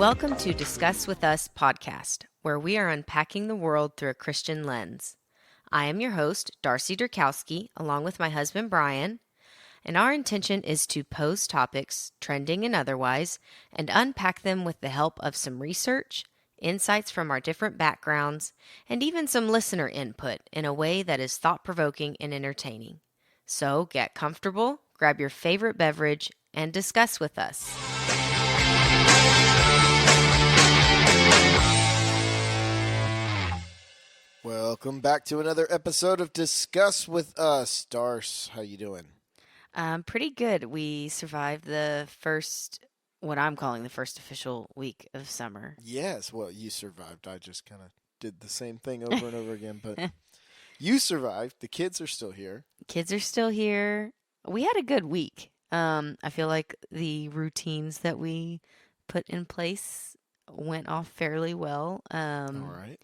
Welcome to Discuss With Us podcast, where we are unpacking the world through a Christian lens. I am your host, Darcy Durkowski, along with my husband, Brian, and our intention is to pose topics, trending and otherwise, and unpack them with the help of some research, insights from our different backgrounds, and even some listener input in a way that is thought-provoking and entertaining. So get comfortable, grab your favorite beverage, and discuss with us. Welcome back to another episode of Discuss With Us. Darce, how you doing? Pretty good. We survived the first, what I'm calling the first official week of summer. Yes, well, you survived. I just kind of did the same thing over and over again, but you survived. The kids are still here. Kids are still here. We had a good week. I feel like the routines that we put in place went off fairly well. All right.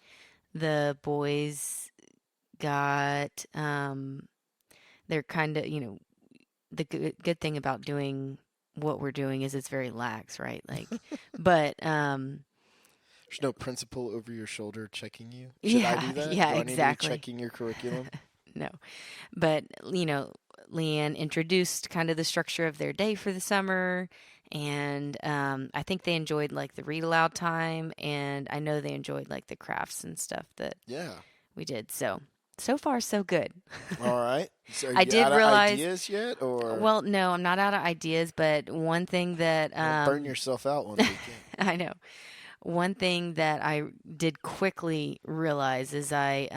The boys got, they're kind of, the good thing about doing what we're doing is it's very lax, right? Like, but, There's no principal over your shoulder checking you. Should I do that? Yeah, do I need exactly. to be checking your curriculum? No, but, Leanne introduced kind of the structure of their day for the summer. And I think they enjoyed like the read aloud time, and I know they enjoyed like the crafts and stuff that we did. So far so good. All right. So are I you did out of realize ideas yet, or well, no, I'm not out of ideas, but one thing that don't burn yourself out one weekend? I know. One thing that I did quickly realize is I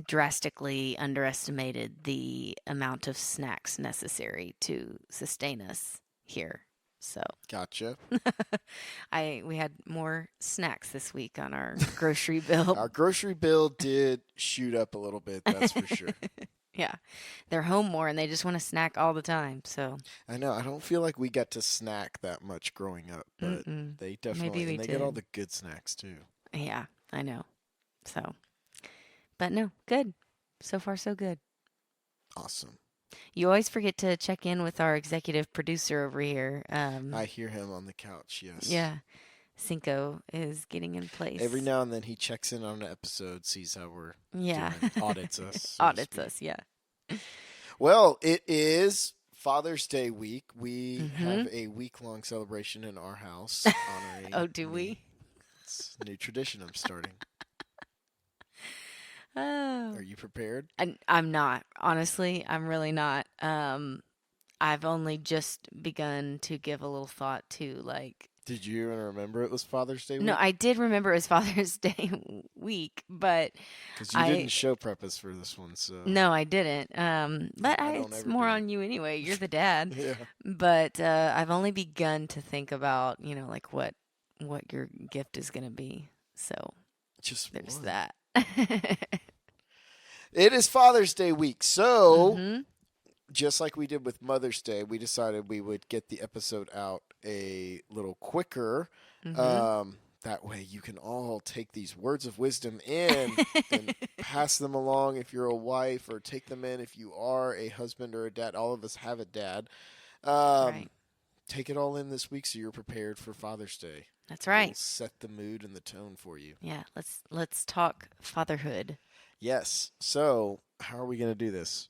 drastically underestimated the amount of snacks necessary to sustain us here. So Gotcha. we had more snacks this week on our grocery bill. Our grocery bill did shoot up a little bit, that's for sure. Yeah. They're home more and they just want to snack all the time. So I know. I don't feel like we got to snack that much growing up, but they definitely Maybe we they did. get all the good snacks too. Yeah, I know. So, but no, good. So far, so good. Awesome. You always forget to check in with our executive producer over here. I hear him on the couch. Yes. Yeah, Cinco is getting in place. Every now and then he checks in on an episode, sees how we're doing, audits us. So Audits us, yeah. Well, it is Father's Day week. We have a week-long celebration in our house honoring. Oh, do we? It's a new tradition I'm starting. Oh. Are you prepared? I'm not. Honestly, I'm really not. I've only just begun to give a little thought to like. Did you even remember it was Father's Day week? No, I did remember it was Father's Day week, but because you didn't show prep us for this one, so no, I didn't. But it's more on you anyway. You're the dad. Yeah. But I've only begun to think about like what your gift is going to be. So just there's one. that. It is Father's Day week, so just like we did with Mother's Day, we decided we would get the episode out a little quicker. That way you can all take these words of wisdom in and pass them along if you're a wife, or take them in if you are a husband or a dad. All of us have a dad. Right. Take it all in this week so you're prepared for Father's Day. That's right. We'll set the mood and the tone for you. Yeah, let's talk fatherhood. Yes. So, how are we going to do this?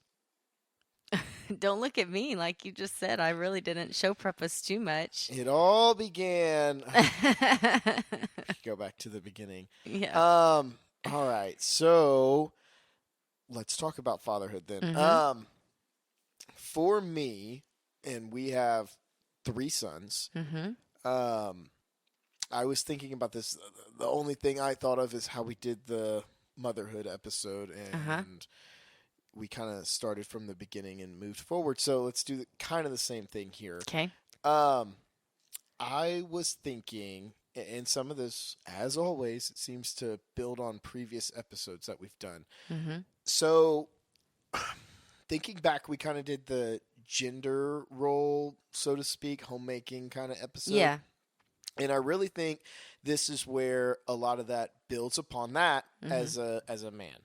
Don't look at me like you just said. I really didn't show prep us too much. It all began. Go back to the beginning. Yeah. All right. So, let's talk about fatherhood then. For me, and we have 3 sons. I was thinking about this. The only thing I thought of is how we did the motherhood episode, and we kind of started from the beginning and moved forward. So let's do kind of the same thing here. Okay. I was thinking, and some of this, as always, it seems to build on previous episodes that we've done. So thinking back, we kind of did the gender role, so to speak, homemaking kind of episode. Yeah. And I really think this is where a lot of that builds upon that as a man.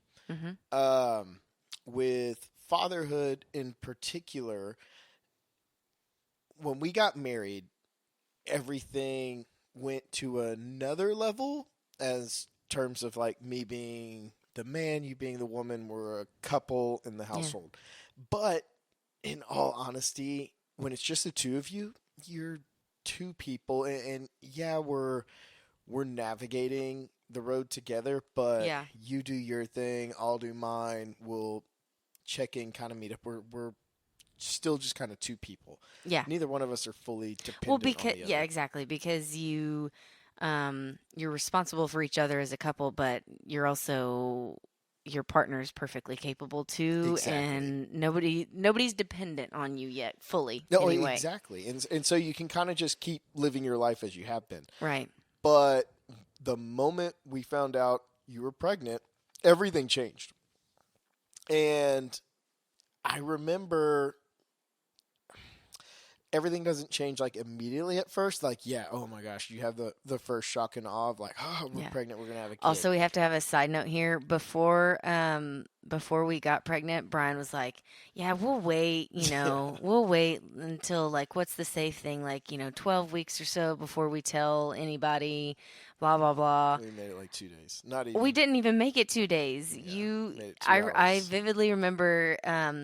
With fatherhood in particular, when we got married, everything went to another level as terms of like me being the man, you being the woman. We're a couple in the household. But in all honesty, when it's just the two of you, you're two people, and yeah, we're navigating the road together, but Yeah. you do your thing, I'll do mine. We'll check in, kind of meet up. We're still just kind of two people. Yeah. Neither one of us are fully Well, dependent on because the yeah, other. exactly. Because you're responsible for each other as a couple, but you're also your partner is perfectly capable too, Exactly. and nobody's dependent on you yet fully No, anyway. exactly. And so you can kind of just keep living your life as you have been. Right. But the moment we found out you were pregnant, everything changed. And I remember everything doesn't change like immediately at first. Like, yeah, oh my gosh, you have the first shock and awe of like, oh, we're Yeah. pregnant, we're gonna have a kid. Also, we have to have a side note here. Before we got pregnant, Brian was like, "Yeah, we'll wait. We'll wait until like what's the safe thing? Like 12 weeks or so before we tell anybody." Blah blah blah. We made it like 2 days. Not We even. didn't even make it 2 days. Yeah, made it 2 I hours. vividly remember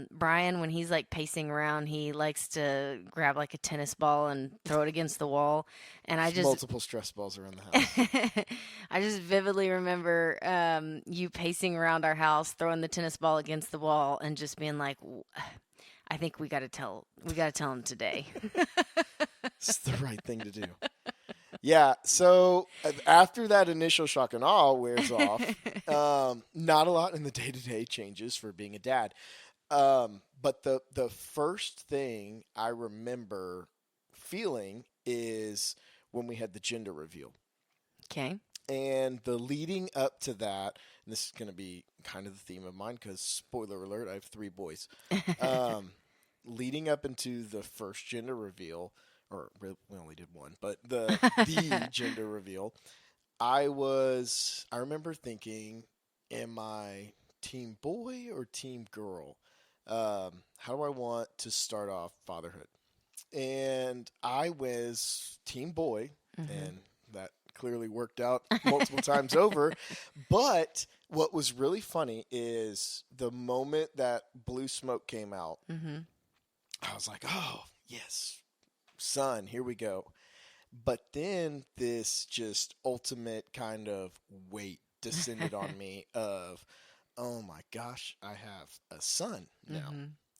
Brian when he's like pacing around. He likes to grab like a tennis ball and throw it against the wall, and I just Multiple stress balls around the house. I just vividly remember you pacing around our house, throwing the tennis ball against the wall, and just being like, "I think we got to tell him today." It's the right thing to do. Yeah, so after that initial shock and awe wears off, not a lot in the day-to-day changes for being a dad. But the first thing I remember feeling is when we had the gender reveal. Okay. And the leading up to that, and this is going to be kind of the theme of mine because, spoiler alert, I have 3 boys. Leading up into the first gender reveal, or we only did one, but the gender reveal, I remember thinking, am I team boy or team girl? How do I want to start off fatherhood? And I was team boy, and that clearly worked out multiple times over. But what was really funny is the moment that Blue Smoke came out, I was like, oh, yes, son, here we go. But then this just ultimate kind of weight descended on me of, oh my gosh, I have a son now.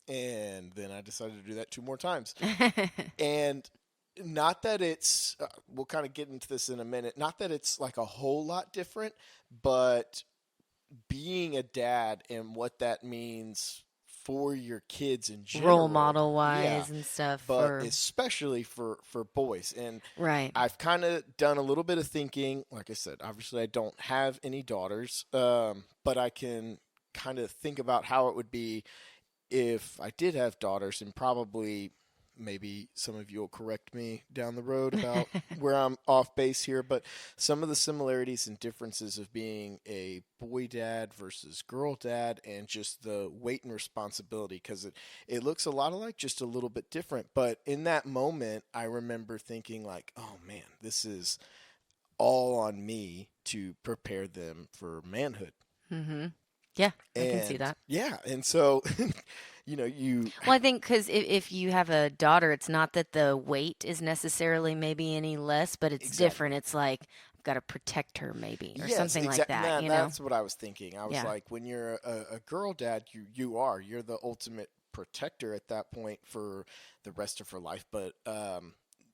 And then I decided to do that 2 more times. And not that it's, we'll kind of get into this in a minute, not that it's like a whole lot different, but being a dad and what that means for your kids in general. Role model wise yeah, and stuff. but especially for boys. And right. I've kind of done a little bit of thinking. Like I said, obviously I don't have any daughters, but I can kind of think about how it would be if I did have daughters, and probably maybe some of you will correct me down the road about where I'm off base here, but some of the similarities and differences of being a boy dad versus girl dad, and just the weight and responsibility, because it looks a lot alike, just a little bit different. But in that moment, I remember thinking like, oh man, this is all on me to prepare them for manhood. Yeah, I can see that. Yeah, and so you. Well, I think because if you have a daughter, it's not that the weight is necessarily maybe any less, but it's different. It's like I've got to protect her, maybe, or something like that. That's what I was thinking. I was Yeah. like, when you're a girl dad, you're the ultimate protector at that point for the rest of her life. But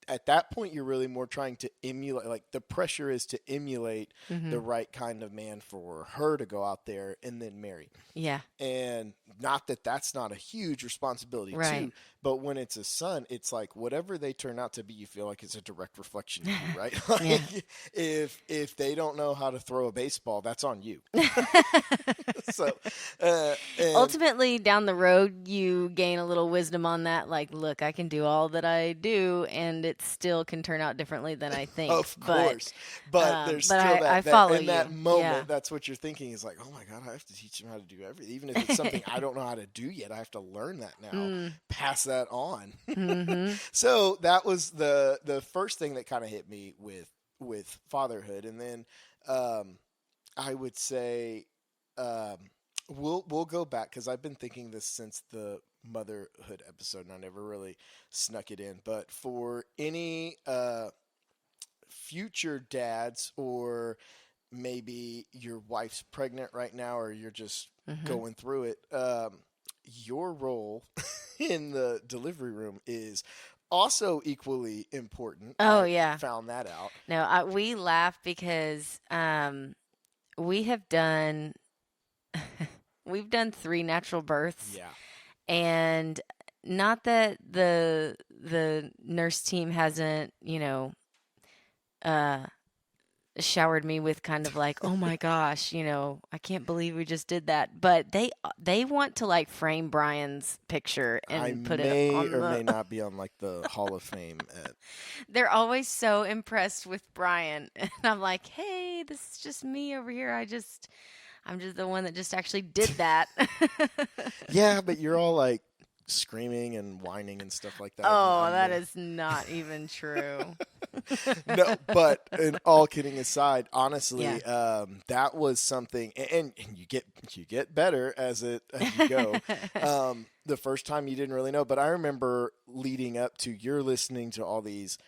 at that point, you're really more trying to emulate, like the pressure is to emulate the right kind of man for her to go out there and then marry. Yeah. And not that that's not a huge responsibility too, but when it's a son, it's like whatever they turn out to be, you feel like it's a direct reflection of you, right? Like, if they don't know how to throw a baseball, that's on you. So ultimately, down the road, you gain a little wisdom on that. Like, look, I can do all that I do, and it still can turn out differently than I think. Of course, but there's still I follow in that moment. Yeah. That's what you're thinking is like, oh my god, I have to teach him how to do everything, even if it's something I don't know how to do yet. I have to learn that now, pass that on. So that was the first thing that kind of hit me with with fatherhood, and then I would say we'll go back because I've been thinking this since the motherhood episode, and I never really snuck it in. But for any future dads, or maybe your wife's pregnant right now, or you're just going through it, your role in the delivery room is also equally important. Oh, I yeah. found that out. No, we laugh because we have done we've done 3 natural births, Yeah. and not that the nurse team hasn't, uh showered me with kind of like, "Oh my gosh, I can't believe we just did that." But they want to like frame Brian's picture I and put it may on or may the not be on like the Hall of Fame at They're always so impressed with Brian. And I'm like, "Hey, this is just me over here. I'm just the one that just actually did that." Yeah, but you're all like screaming and whining and stuff like that. And Oh, I'm that the is not even true. no, but in all kidding aside, honestly, Yeah. that was something, and you get better as you go. The first time you didn't really know, but I remember leading up to you're listening to all these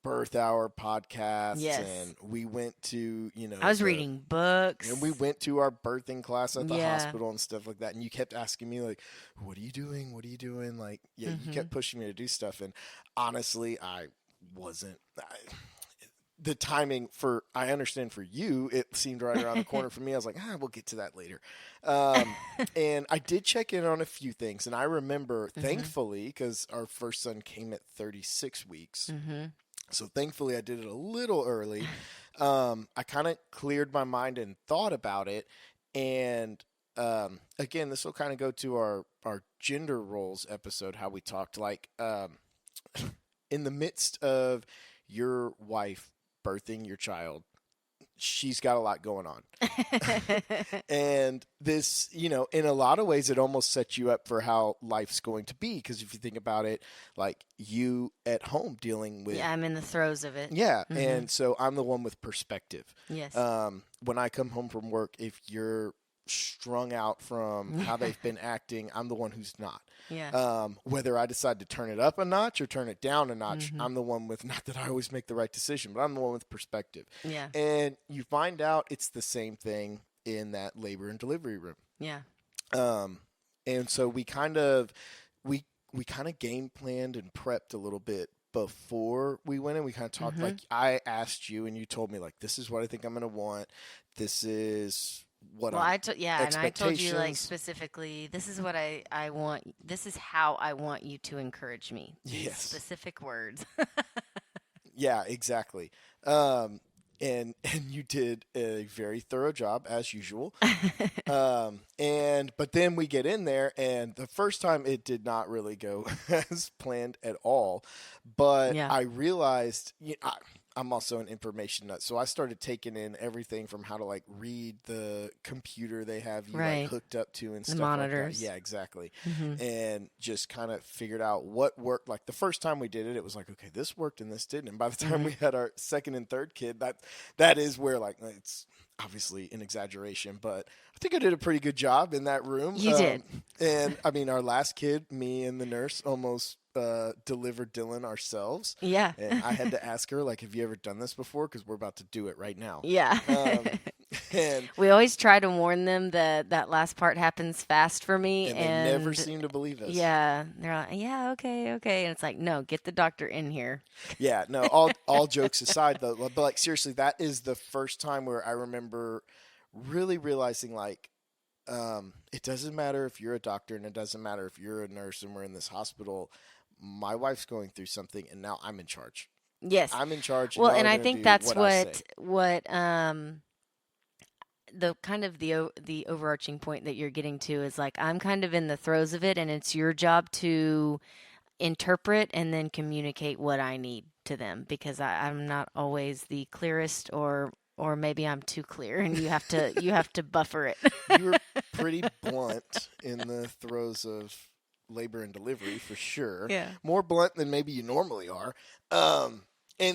birth hour podcasts, Yes. and we went to I was reading books. and we went to our birthing class at the Yeah. hospital and stuff like that. And you kept asking me like, "What are you doing? What are you doing?" Like, yeah, you kept pushing me to do stuff, and honestly, I wasn't. The timing I understand for you, it seemed right around the corner for me. I was like, we'll get to that later. And I did check in on a few things. And I remember, thankfully, because our first son came at 36 weeks. So thankfully, I did it a little early. I kind of cleared my mind and thought about it. And again, this will kind of go to our gender roles episode, how we talked. Like, in the midst of your wife birthing your child, she's got a lot going on. And this, in a lot of ways, it almost sets you up for how life's going to be. Because if you think about it, like you at home dealing with. Yeah, I'm in the throes of it. Yeah. And so I'm the one with perspective. Yes. When I come home from work, if you're strung out from how they've been acting, I'm the one who's not. Yeah. Whether I decide to turn it up a notch or turn it down a notch, I'm the one with, not that I always make the right decision, but I'm the one with perspective. Yeah. And you find out it's the same thing in that labor and delivery room. Yeah. And so we kind of game planned and prepped a little bit before we went in. We kind of talked, like I asked you and you told me, like, this is what I think I'm going to want. This is what and I told you, like, expectations. specifically, this is what I want. This is how I want you to encourage me. These Yes. specific words. Yeah, exactly. And you did a very thorough job as usual. But then we get in there, and the first time it did not really go as planned at all. But Yeah. I realized, I'm also an information nut, so I started taking in everything from how to like read the computer they have you Right. like hooked up to and The stuff monitors. like that. Yeah, exactly. And just kind of figured out what worked. Like the first time we did it, it was like, okay, this worked and this didn't. And by the time we had our second and third kid, that is where, like, it's obviously an exaggeration, but I think I did a pretty good job in that room. You did. And I mean, our last kid, me and the nurse almost delivered Dylan ourselves. Yeah. And I had to ask her, like, have you ever done this before? Because we're about to do it right now. Yeah. And we always try to warn them that last part happens fast for me. they never seem to believe us. Yeah. They're like, yeah, okay. And it's like, no, get the doctor in here. Yeah, no, all jokes aside, though, but like, seriously, that is the first time where I remember really realizing, like, it doesn't matter if you're a doctor and it doesn't matter if you're a nurse and we're in this hospital. My wife's going through something, and now I'm in charge. Yes. I'm in charge. Well, and and I think that's what the kind of the overarching point that you're getting to is, like, I'm kind of in the throes of it, and it's your job to interpret and then communicate what I need to them, because I'm not always the clearest, or maybe I'm too clear, and you have to buffer it. You were pretty blunt in the throes of labor and delivery, for sure. Yeah. More blunt than maybe you normally are. And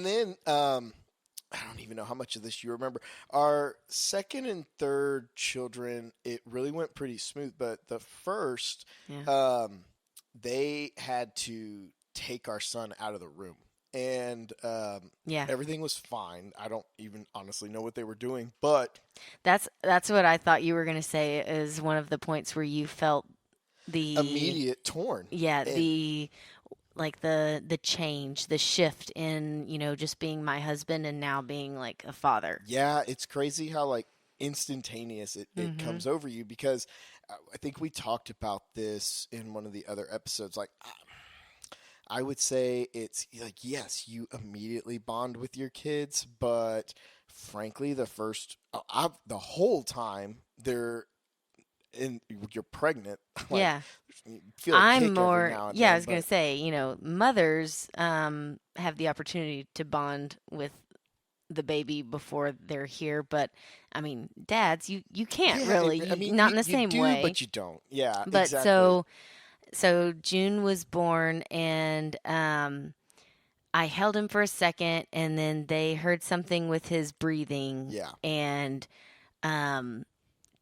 then I don't even know how much of this you remember. Our second and third children, it really went pretty smooth, but the first, Yeah. um, they had to take our son out of the room. And Yeah. everything was fine. I don't even honestly know what they were doing, but That's what I thought you were going to say is one of the points where you felt the immediate torn. yeah, And the like the change, the shift in, just being my husband and now being like a father. yeah, it's crazy how like instantaneous it Mhm. comes over you because I think we talked about this in one of the other episodes. Like, I would say it's like, yes, you immediately bond with your kids, but frankly, the whole time they're in, you're pregnant, like Yeah. you feel a I'm kick every more, now and yeah, I then, was going but to say, mothers have the opportunity to bond with the baby before they're here, but I mean, dads, you can't yeah, really, I mean, not in the you same do, way. but you don't. Yeah, But exactly. so June was born, and I held him for a second, and then they heard something with his breathing, Yeah. and um,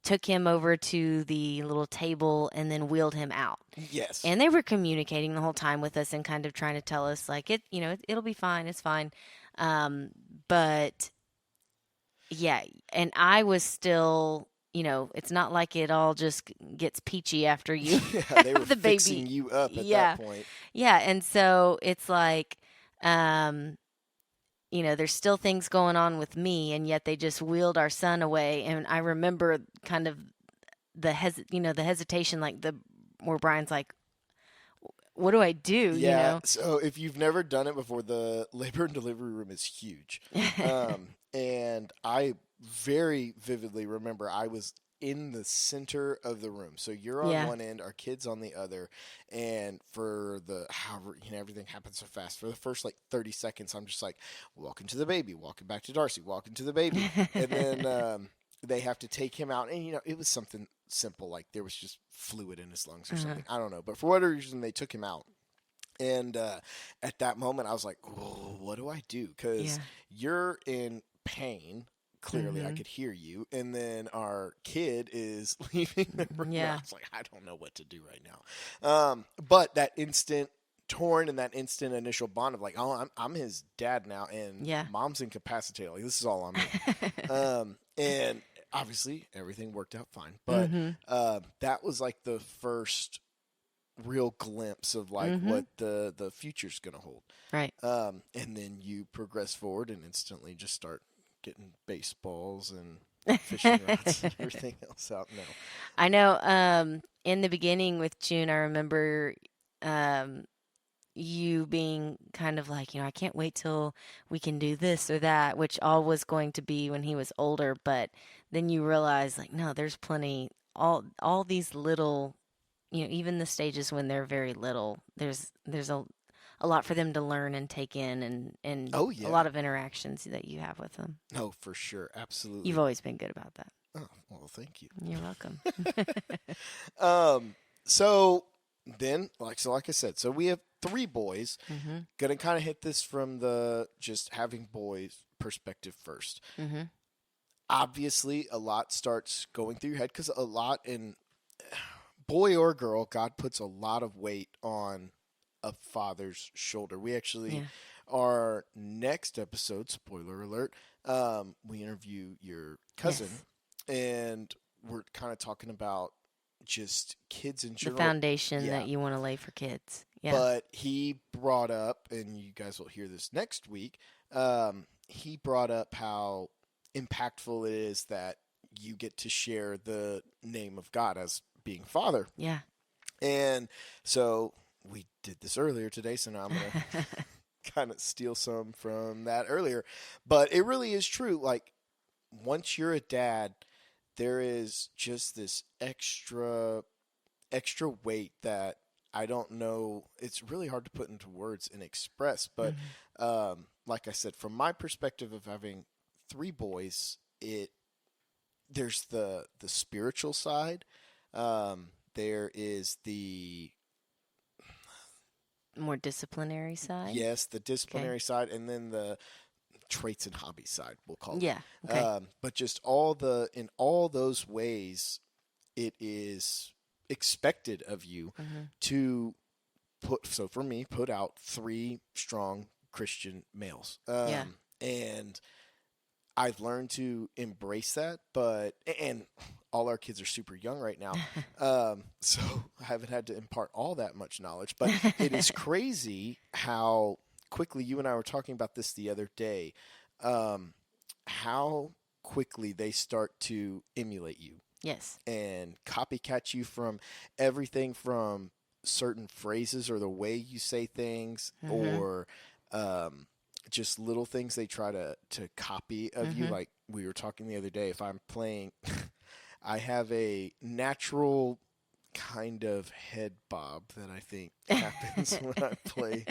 took him over to the little table, and then wheeled him out. Yes. And they were communicating the whole time with us and kind of trying to tell us like it'll be fine, it's fine. Um, but yeah, and I was still, it's not like it all just gets peachy after you Yeah, they were have the fixing baby. you up at that Yeah. point. Yeah, and so it's like um there's still things going on with me, and yet they just wheeled our son away, and I remember kind of the hesitation, like the where Brian's like, what do I do, Yeah, so if you've never done it before, the labor and delivery room is huge. And I very vividly remember I was in the center of the room. So you're on Yeah. one end, our kids on the other, and for the however, everything happens so fast. For the first like 30 seconds, I'm just like walking to the baby, walking back to Darcy, walking to the baby. And then they have to take him out, and it was something simple, like there was just fluid in his lungs or Uh-huh. something. I don't know, but for whatever reason they took him out. And at that moment, I was like, "Oh, what do I do?" Because Yeah. you're in pain. Clearly, I Mhm. could hear you. And then our kid is leaving the room. And I Yeah. was like, I don't know what to do right now. But that instant torn and that instant initial bond of like, oh, I'm his dad now, and Yeah. mom's incapacitated. Like, this is all on me. And obviously, everything worked out fine. But Mhm. that was like the first real glimpse of like Mhm. what the future's going to hold. Right. And then you progress forward and instantly just start getting baseballs and fishing rods and everything else out now. I know in the beginning with June, I remember um you being kind of like, I can't wait till we can do this or that, which all was going to be when he was older, but then you realize like, no, there's plenty, all these little, even the stages when they're very little, there's a lot for them to learn and take in, and Oh a yeah. lot of interactions that you have with them. No, for sure. You've Absolutely. always been good about that. Oh, well, thank you. You're welcome. So then like I said, so we have three boys. Mhm. Gonna kind of hit this from the just having boys perspective first. Mhm. Obviously, a lot starts going through your head because a lot in boy or girl, God puts a lot of weight on a father's shoulder. We actually, Yeah. our next episode, spoiler alert, we interview your cousin, Yes. and we're kind of talking about just kids in The general. foundation Yeah. that you want to lay for kids. Yeah. But he brought up, and you guys will hear this next week, he brought up how impactful it is that you get to share the name of God as being Father. Yeah. And so we did this earlier today, so now I'm going to kind of steal some from that earlier. But it really is true. Like, once you're a dad, there is just this extra weight that I don't know. It's really hard to put into words and express. But Mhm. like I said, from my perspective of having three boys, there's the spiritual side. There is the More disciplinary side. yes, the Okay. disciplinary side, and then traits and hobbies side, we'll call Yeah. it. Okay. But just in all those ways, it is expected of you Mm-hmm. to for me, put out three strong Christian males. Yeah. And I've learned to embrace that, and all our kids are super young right now. So I haven't had to impart all that much knowledge, but it is crazy how quickly you and I were talking about this the other day, how quickly they start to emulate you Yes. and copycat you from everything from certain phrases or the way you say things Mm-hmm. or just little things they try to copy of you. Mm-hmm. Like we were talking the other day, if I'm playing, I have a natural kind of head bob that I think happens when I play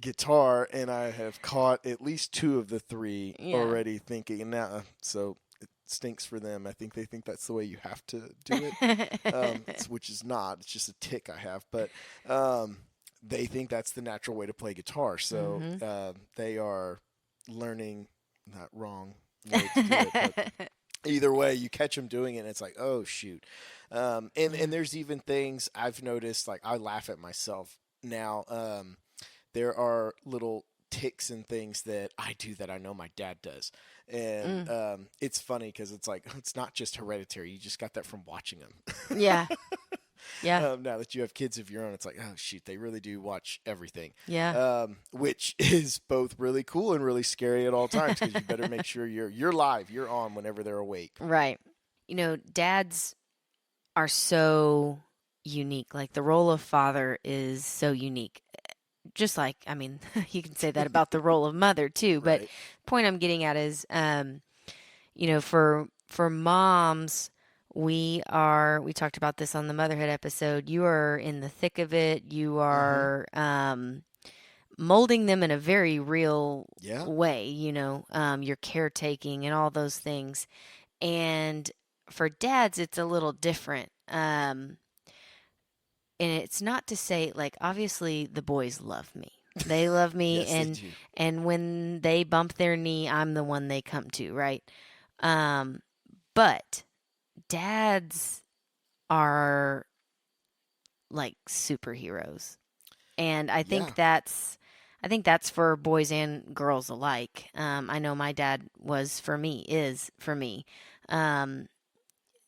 guitar, and I have caught at least two of the three Yeah. already thinking, nah, so it stinks for them. I think they think that's the way you have to do it, which is not. It's just a tick I have, but they think that's the natural way to play guitar. So Mm-hmm. they are learning that wrong way to do it, but either way, you catch them doing it, and it's like, oh shoot. And there's even things I've noticed. Like I laugh at myself now. There are little ticks and things that I do that I know my dad does, and Mm. it's funny because it's like it's not just hereditary. You just got that from watching them. Yeah. Yeah. Now that you have kids of your own, it's like, oh shoot, they really do watch everything, Yeah. which is both really cool and really scary at all times because you better make sure you're live, you're on whenever they're awake. Right. Dads are so unique. Like the role of father is so unique. Just like, I mean, you can say that about the role of mother too. But Right. point I'm getting at is, for moms, we talked about this on the motherhood episode. You are in the thick of it. You Mm-hmm. are molding them in a very real Yeah. way. You're caretaking and all those things. And for dads, it's a little different. And it's not to say, like, obviously the boys love me. They love me, Yes, they and do. when they bump their knee, I'm the one they come to, right? Um, but dads are like superheroes. And Yeah. I think that's for boys and girls alike. I know my dad is for me. Um,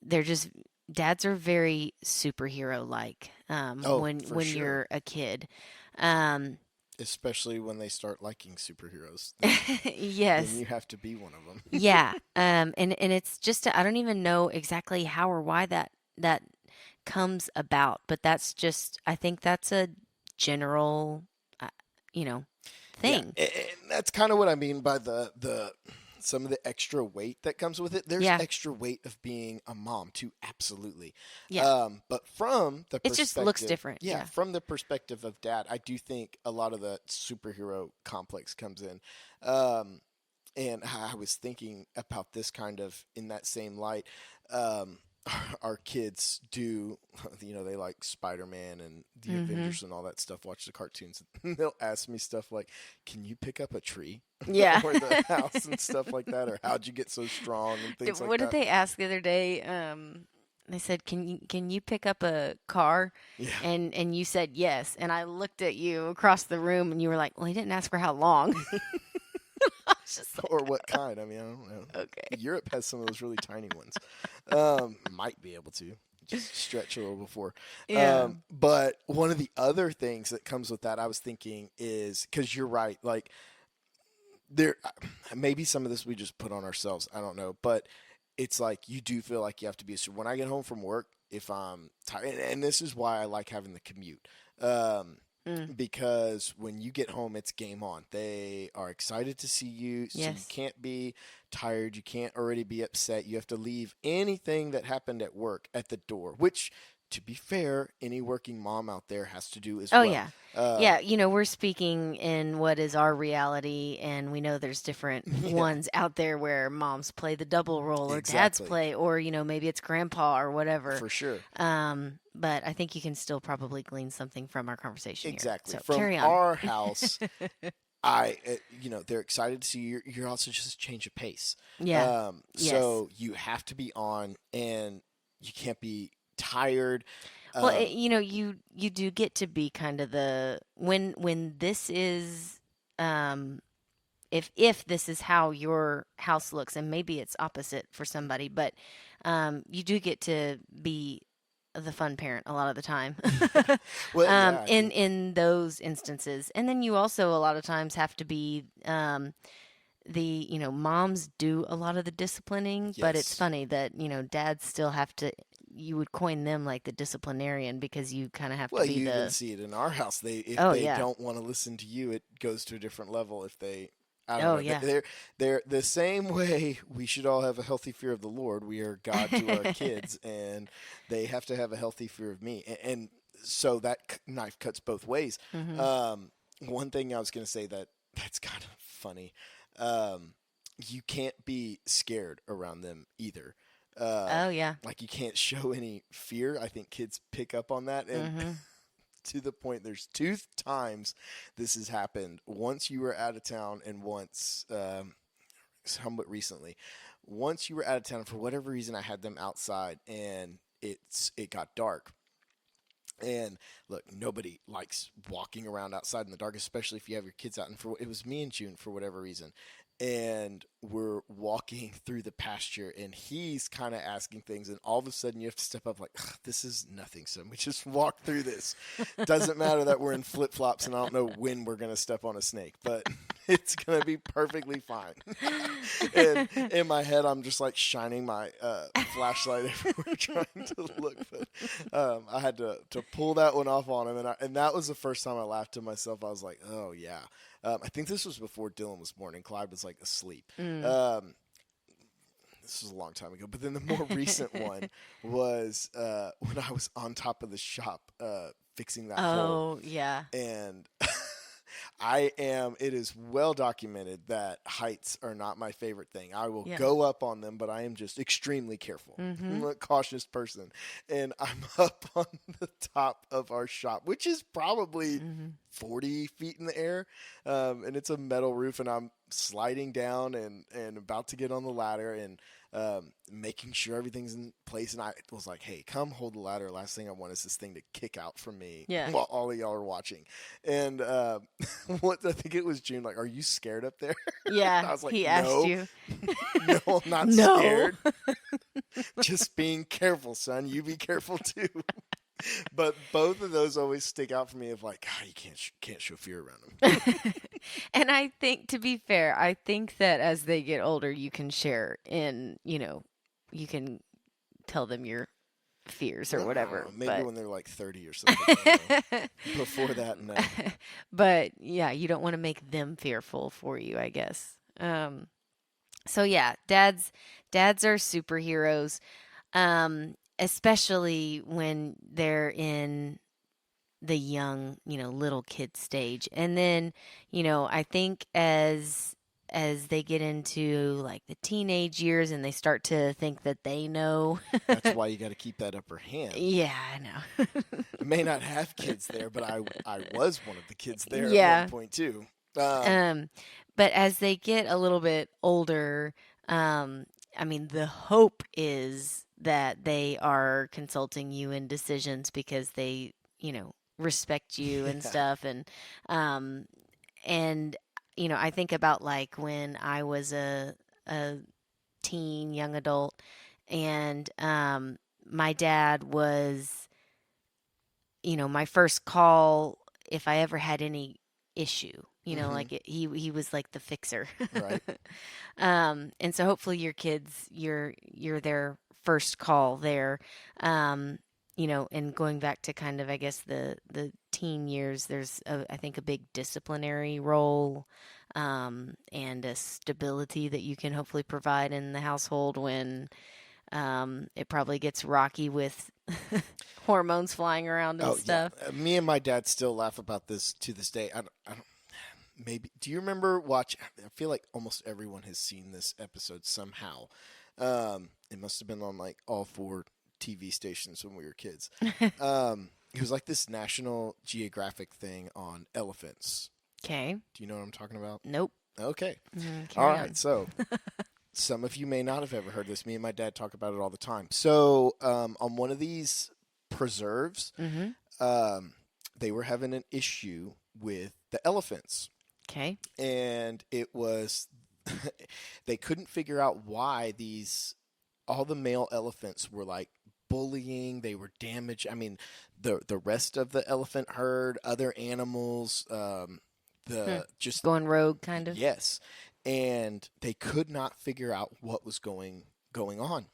they're just dads are very superhero like Oh, when for sure. you're a kid. Um, Especially when they start liking superheroes, then yes, you have to be one of them. yeah, and it's just I don't even know exactly how or why that comes about, but that's just I think that's a general, uh, you know, Yeah, thing. and that's kind of what I mean by the some of the extra weight that comes with it. There's Yeah, extra weight of being a mom too, absolutely. yeah, But from the it just looks perspective, different. yeah, Yeah, from the perspective of dad, I do think a lot of the superhero complex comes in. Um, and I was thinking about this kind of in that same light. Um, our kids do, they like Spider Man and the mm-hmm. Avengers and all that stuff, watch the cartoons. And they'll ask me stuff like, can you pick up a tree Yeah. or the house and stuff like that? Or how'd you get so strong and things like What did that? they ask the other day? They said, "Can you pick up a car?" Yeah. And you said yes. And I looked at you across the room, and you were like, "Well, he didn't ask for how long." I was just Or like, what kind? I mean, I don't know. "Okay." Europe has some of those really tiny ones. Might be able to just stretch a little before. Yeah. But one of the other things that comes with that, I was thinking, is because you're right. Like there, maybe some of this we just put on ourselves. I don't know, but it's like you do feel like you have to be. So when I get home from work, if I'm tired, and this is why I like having the commute. Mm, Because when you get home, it's game on. They are excited to see you, so you yes. can't be tired. You can't already be upset. You have to leave anything that happened at work at the door, which, to be fair, any working mom out there has to do as Oh well. yeah. Yeah, we're speaking in what is our reality, and we know there's different Yeah, ones out there where moms play the double role or dads exactly. play, or maybe it's grandpa or whatever. For sure. But I think you can still probably glean something from our conversation here. Exactly. So From carry on. our house, they're excited to see you. You're also just a change of pace. Yeah. Yes. So you have to be on, and you can't be tired. Well, Um, you do get to be kind of the when this is um if this is how your house looks, and maybe it's opposite for somebody, but you do get to be the fun parent a lot of the time. yeah. Well, yeah, I In think, those instances, and then you also a lot of times have to be the moms do a lot of the disciplining, but it's yes. funny that dads still have to. You would coin them like the disciplinarian because you kind of have to Well, be you even the. see it in our house. If Oh they yeah. don't want to listen to you, it goes to a different level. If they, I don't Oh know, yeah. they're the same way. We should all have a healthy fear of the Lord. We are God to our kids, and they have to have a healthy fear of me. And so that knife cuts both ways. Hmm. One thing I was going to say that's kind of funny. Um, you can't be scared around them either. Oh yeah. Like, you can't show any fear. I think kids pick up on that, and Hmm. to the point, there's two times this has happened. Once you were out of town, and once somewhat recently. Once you were out of town, for whatever reason, I had them outside, and it got dark. And look, nobody likes walking around outside in the dark, especially if you have your kids out. And it was me and June for whatever reason, and we're walking through the pasture, and he's kind of asking things, and all of a sudden you have to step up like, this is nothing, son. We just walk through this. Doesn't matter that we're in flip flops, and I don't know when we're gonna step on a snake, but it's gonna be perfectly fine. And in my head, I'm just like shining my flashlight everywhere, trying to look. But I had to pull that one off on him, and that was the first time I laughed to myself. I was like, oh yeah. I think this was before Dylan was born, and Clyde was like asleep. Mm. Um, this was a long time ago. But then the more recent one was when I was on top of the shop fixing that hole, Oh yeah. and it is well documented that heights are not my favorite thing. I will Yeah. go up on them, but I am just extremely careful. Mm-hmm. I'm a cautious person. And I'm up on the top of our shop, which is probably Mm-hmm. 40 feet in the air. And it's a metal roof, and I'm sliding down and about to get on the ladder, and making sure everything's in place. And I was like, hey, come hold the ladder. Last thing I want is this thing to kick out from me Yeah. while all of y'all are watching. And what I think it was June, like, are you scared up there? And Yeah. I was like, He asked no, you. no, I'm not No. scared. Just being careful, son. You be careful too. But both of those always stick out for me. Of like, God, you can't show fear around them. And I think, to be fair, I think that as they get older, you can share you can tell them your fears or Well, I don't whatever. know. Maybe But, when they're like 30 or something. I don't know. Before that, no. but yeah, you don't want to make them fearful for you, I guess. So yeah, dads are superheroes, especially when they're in the young, little kid stage. And then, I think as they get into like the teenage years and they start to think that they know. That's why you got to keep that upper hand. Yeah, I know. I may not have kids there, but I was one of the kids there at one Yeah. point too. Um, Um, but as they get a little bit older, I mean, the hope is that they are consulting you in decisions because they, respect you and yeah. stuff. Um, and I think about like when I was a teen, young adult, and my dad was, my first call if I ever had any issue. Hmm. Like he was like the fixer. Right. And so hopefully your kids, you're their first call there. Um, and going back to kind of, I guess, the teen years, there's I think a big disciplinary role, and a stability that you can hopefully provide in the household when it probably gets rocky with hormones flying around and Oh yeah. stuff. Me and my dad still laugh about this to this day. I don't. Maybe. Do you remember watch? I feel like almost everyone has seen this episode somehow. It must have been on like all four TV stations when we were kids. It was like this National Geographic thing on elephants. Okay. Do you know what I'm talking about? Nope. Okay. All Carry right. on. So some of you may not have ever heard this. Me and my dad talk about it all the time. So on one of these preserves, Mm-hmm. um, they were having an issue with the elephants. Okay. And it was, they couldn't figure out why all the male elephants were like bullying. They were damaged. I mean, the rest of the elephant herd, other animals, Hmm. the just Going rogue, kind of. yes, and they could not figure out what was going on.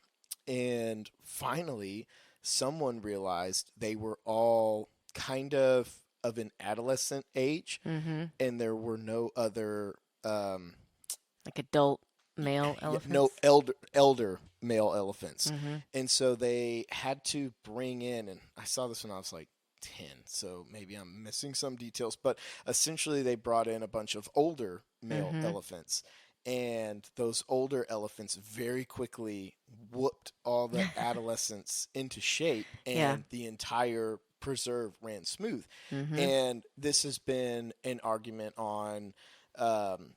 And finally, someone realized they were all kind of an adolescent age, Mm-hmm. and there were no other Like adult y- male no elephants. elder male elephants. Mm-hmm. And so they had to bring in, and I saw this when I was like 10, so maybe I'm missing some details, but essentially they brought in a bunch of older male Mm-hmm. elephants. And those older elephants very quickly whooped all the adolescents into shape, Yeah. and the entire preserve ran smooth. Mm-hmm. And this has been an argument on um,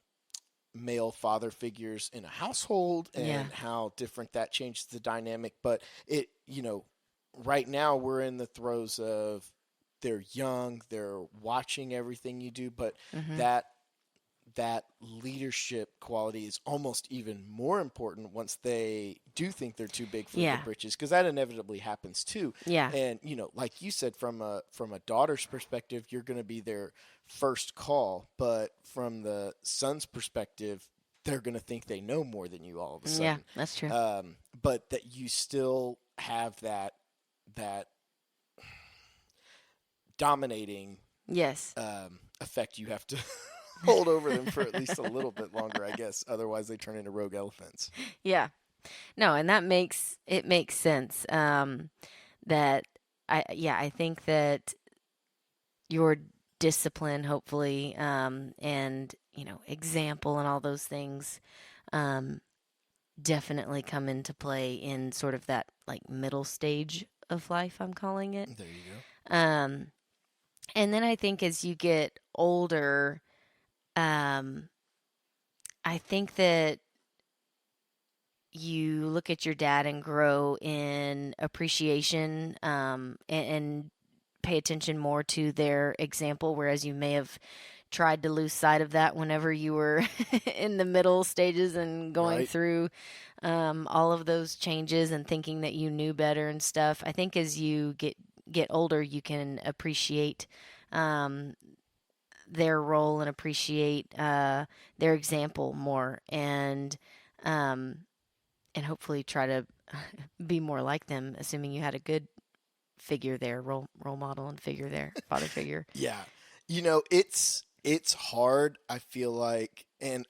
male father figures in a household Yeah. and how different that changes the dynamic. But right now we're in the throes of they're young, they're watching everything you do, but Mm-hmm. that that leadership quality is almost even more important once they do think they're too big for the Yeah. britches, because that inevitably happens too. Yeah. And like you said, from a daughter's perspective, you're going to be their first call, but from the son's perspective, they're going to think they know more than you all of a Yeah. sudden. That's true. But that you still have that dominating Yes. effect you have to hold over them for at least a little bit longer, I guess. Otherwise, they turn into rogue elephants. Yeah. No, and it makes sense. That I think that your discipline, hopefully, and example and all those things, um, definitely come into play in sort of that like middle stage of life. I'm calling it. There you go. Um, and then I think as you get older, um, I think that you look at your dad and grow in appreciation, and pay attention more to their example, whereas you may have tried to lose sight of that whenever you were in the middle stages and going Right. through all of those changes and thinking that you knew better and stuff. I think as you get older, you can appreciate um, their role and appreciate their example more, um, and hopefully try to be more like them, assuming you had a good figure there, role model and figure there, father figure. Yeah. It's hard, I feel like, and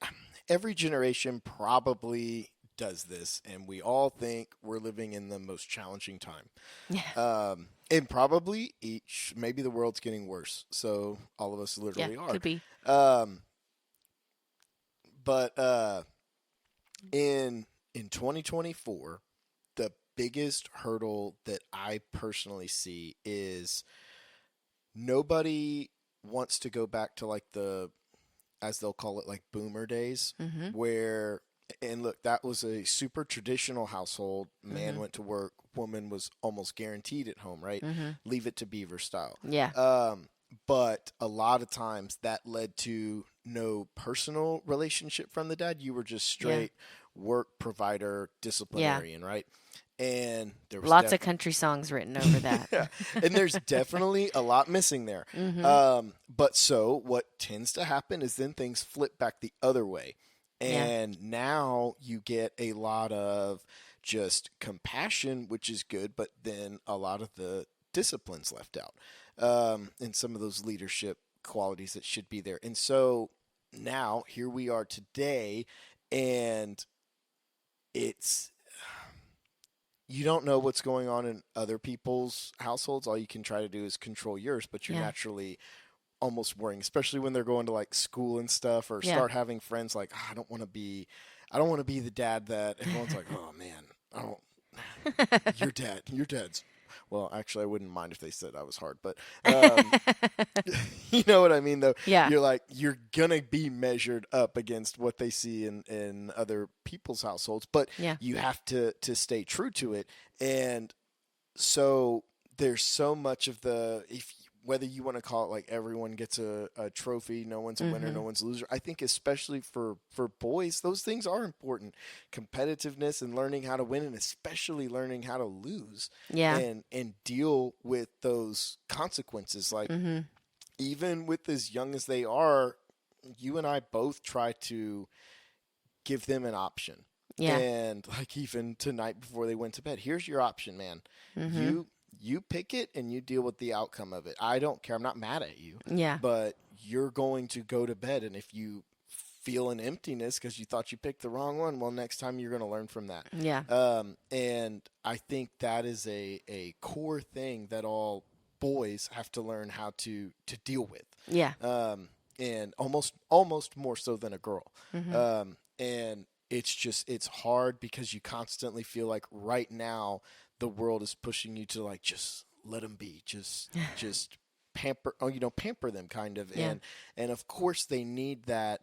every generation probably does this, and we all think we're living in the most challenging time. Yeah, And probably maybe the world's getting worse. So all of us yeah, literally are. could be. Um, but in 2024, the biggest hurdle that I personally see is nobody wants to go back to like as they'll call it, like boomer days, Mm-hmm. where, and look, that was a super traditional household. Man Mm-hmm. went to work, woman was almost guaranteed at home, right? Mm-hmm. Leave it to Beaver style. Yeah. But a lot of times that led to no personal relationship from the dad. You were just Yeah. straight work provider Yeah. disciplinarian, right? And there was Lots of country songs written over that. yeah, and there's definitely a lot missing there. Mm-hmm. But so what tends to happen is then things flip back the other way, Yeah. and now you get a lot of just compassion, which is good, but then a lot of the disciplines left out, and some of those leadership qualities that should be there. And so now here we are today, and it's you don't know what's going on in other people's households. All you can try to do is control yours, but you're Yeah. naturally almost worrying, especially when they're going to like school and stuff, or Yeah. start having friends like, "Ah, I don't want to be the dad that everyone's like, oh man, I don't, your dad's Well, actually, I wouldn't mind if they said I was hard, but you know what I mean, though. Yeah. You're like you're gonna be measured up against what they see in other people's households, but Yeah. you have to stay true to it. And so there's so much of the if whether you want to call it like everyone gets a trophy, no one's a winner, no one's a loser. I think especially for boys, those things are important. Competitiveness and learning how to win, and especially learning how to lose, Yeah. and deal with those consequences. Like even with as young as they are, you and I both try to give them an option. Yeah. And like even tonight before they went to bed, here's your option, man. Mm-hmm. You pick it and you deal with the outcome of it. I don't care. I'm not mad at you. Yeah. But you're going to go to bed, and if you feel an emptiness because you thought you picked the wrong one, well, next time you're going to learn from that. Yeah. And I think that is a core thing that all boys have to learn how to deal with. Yeah. And almost more so than a girl. And it's hard because you constantly feel like right now the world is pushing you to like just let them be, just pamper them kind of. Yeah. And of course they need that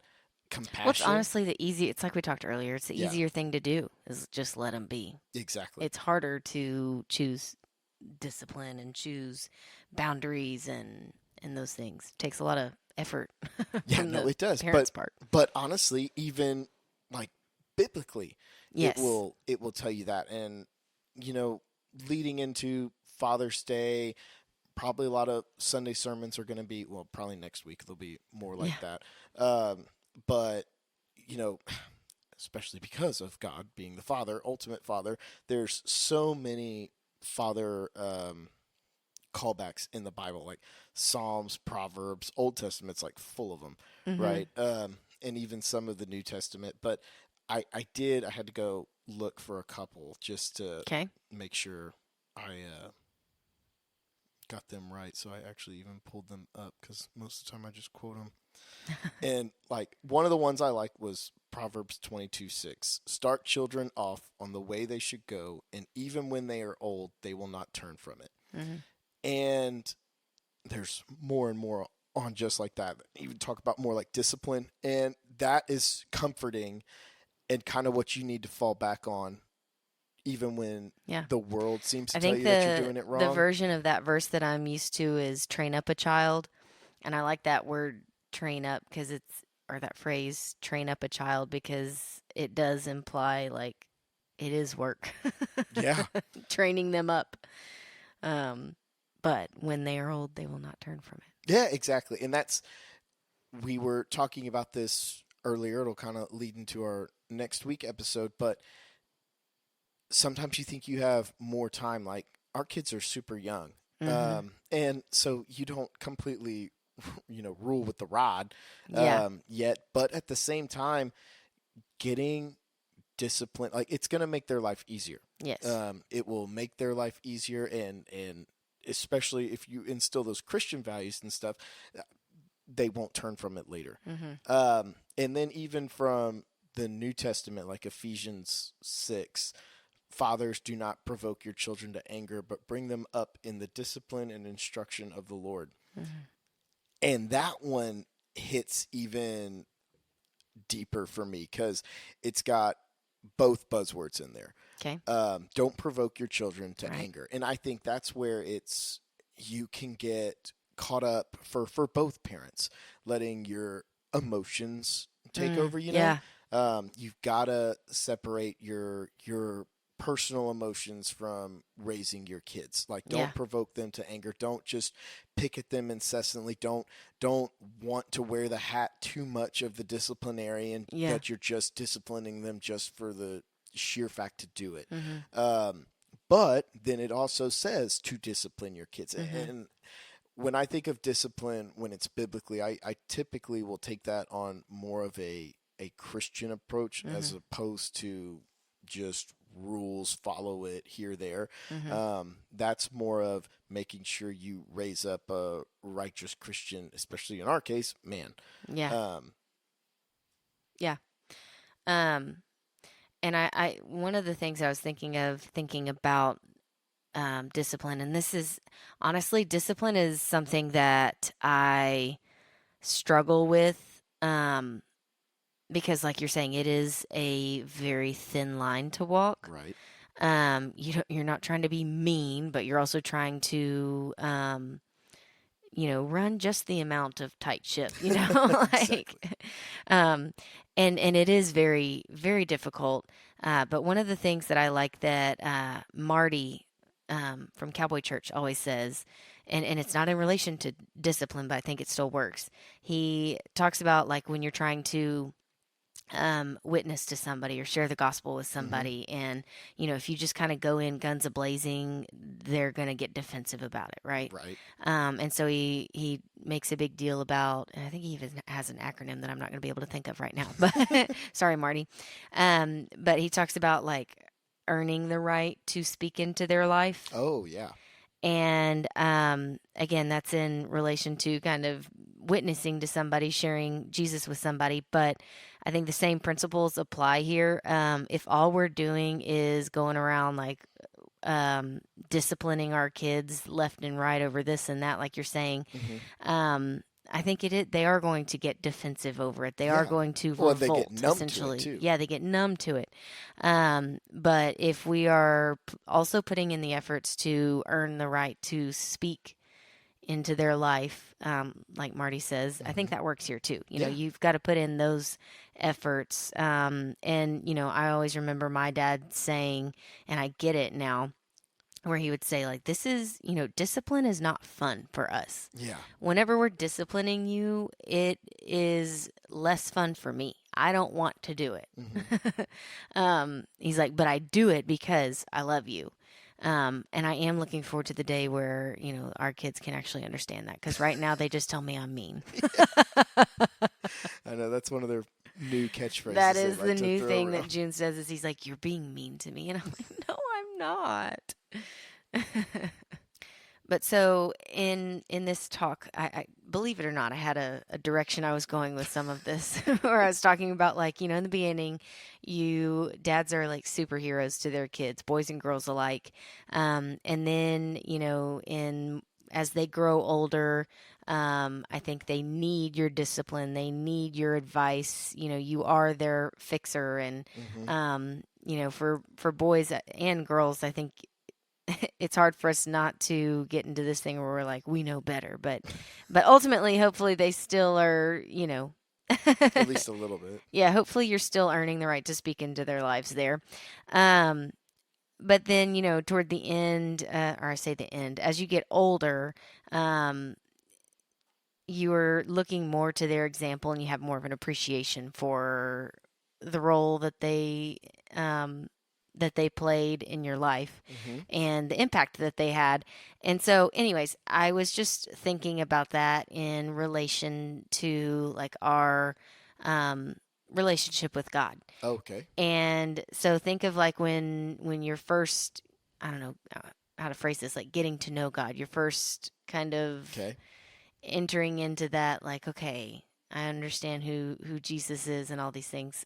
compassion. Well, it's honestly it's like we talked earlier, it's the Yeah. easier thing to do is just let them be. Exactly. It's harder to choose discipline and choose boundaries and those things. It takes a lot of effort Yeah, from no, the it does. parents' part. But honestly, even like biblically, Yes. it will tell you that. And you know, leading into Father's Day, probably a lot of Sunday sermons are going to be, well, probably next week they'll be more like Yeah. that. But you know, especially because of God being the Father, ultimate Father, there's so many Father callbacks in the Bible, like Psalms, Proverbs, Old Testament's like full of them, right? And even some of the New Testament. But I had to go look for a couple just to Okay. make sure I got them right. So I actually even pulled them up because most of the time I just quote them. And like one of the ones I liked was Proverbs 22:6. Start children off on the way they should go, and even when they are old, they will not turn from it. And there's more and more on just like that. Even talk about more like discipline, and that is comforting and kind of what you need to fall back on even when the world seems to I tell think you that you're doing it the wrong. version of that verse that I'm used to is train up a child. And I like that word train up because or that phrase train up a child because it does imply like it is work. Yeah. Training them up. But when they are old, they will not turn from it. Yeah, exactly. And we were talking about this earlier. It'll kind of lead into our next week episode, but sometimes you think you have more time. Like our kids are super young. And so you don't completely, rule with the rod yet. But at the same time, getting discipline, like it's going to make their life easier. Yes. It will make their life easier. And especially if you instill those Christian values and stuff, they won't turn from it later. And then even from the New Testament, like Ephesians 6, fathers, do not provoke your children to anger, but bring them up in the discipline and instruction of the Lord. And that one hits even deeper for me because it's got both buzzwords in there. Okay. Don't provoke your children to anger. And I think that's where you can get caught up for both parents, letting your emotions take over, Yeah. You've got to separate your personal emotions from raising your kids. Like don't provoke them to anger. Don't just pick at them incessantly. Don't want to wear the hat too much of the disciplinarian that you're just disciplining them just for the sheer fact to do it. But then it also says to discipline your kids. And when I think of discipline, when it's biblically, I typically will take that on more of a Christian approach as opposed to just rules, follow it here, there. That's more of making sure you raise up a righteous Christian, especially in our case, man. Yeah. And I one of the things I was thinking about discipline. And this is honestly, discipline is something that I struggle with because, like you're saying, it is a very thin line to walk. Right. You're not trying to be mean, but you're also trying to run just the amount of tight ship, like, Exactly. um, and it is very, very difficult. But one of the things that I like that Marty from Cowboy Church always says, and it's not in relation to discipline, but I think it still works. He talks about like when you're trying to witness to somebody or share the gospel with Mm-hmm. somebody. And, if you just kind of go in guns a blazing, they're going to get defensive about it, right? Right. And so he makes a big deal about, and I think he even has an acronym that I'm not going to be able to think of right now, but sorry, Marty. But he talks about like earning the right to speak into their life. Oh, yeah. And again, that's in relation to kind of witnessing to somebody, sharing Jesus with somebody. But I think the same principles apply here. If all we're doing is going around like disciplining our kids left and right over this and that, like you're saying, Mm-hmm. I think they are going to get defensive over it. They are Yeah. going to Well, they get revolt, numb to it essentially. too. Yeah, they get numb to it. But if we are also putting in the efforts to earn the right to speak into their life, like Marty says, I Mm-hmm. think that works here too. Yeah. You've got to put in those efforts. And, I always remember my dad saying, and I get it now, where he would say like, this is, discipline is not fun for us. Yeah. Whenever we're disciplining you, it is less fun for me. I don't want to do it. Mm-hmm. He's like, but I do it because I love you. And I am looking forward to the day where, our kids can actually understand that. Because right now they just tell me I'm mean. I know that's one of their new catchphrases That they is the like to new throw thing that around. June says is he's like, you're being mean to me. And I'm like, no, I'm not. But so in this talk, I believe it or not, I had a direction I was going with some of this, where I was talking about like in the beginning, you dads are like superheroes to their kids, boys and girls alike, and then in as they grow older, I think they need your discipline, they need your advice. You are their fixer, and Mm-hmm. for boys and girls, I think it's hard for us not to get into this thing where we're like we know better, but ultimately hopefully they still are, At least a little bit. yeah, hopefully you're still earning the right to speak into their lives there. um but then toward the end, or I say the end, as you get older, um you're looking more to their example and you have more of an appreciation for the role um, that they played in your life Mm-hmm. and the impact that they had. And so, anyways, I was just thinking about that in relation to like our um, relationship with God. Okay. And so, think of like when you're first, I don't know how to phrase this, like getting to know God. You're first kind of Okay. entering into that, like, okay, I understand who Jesus is and all these things.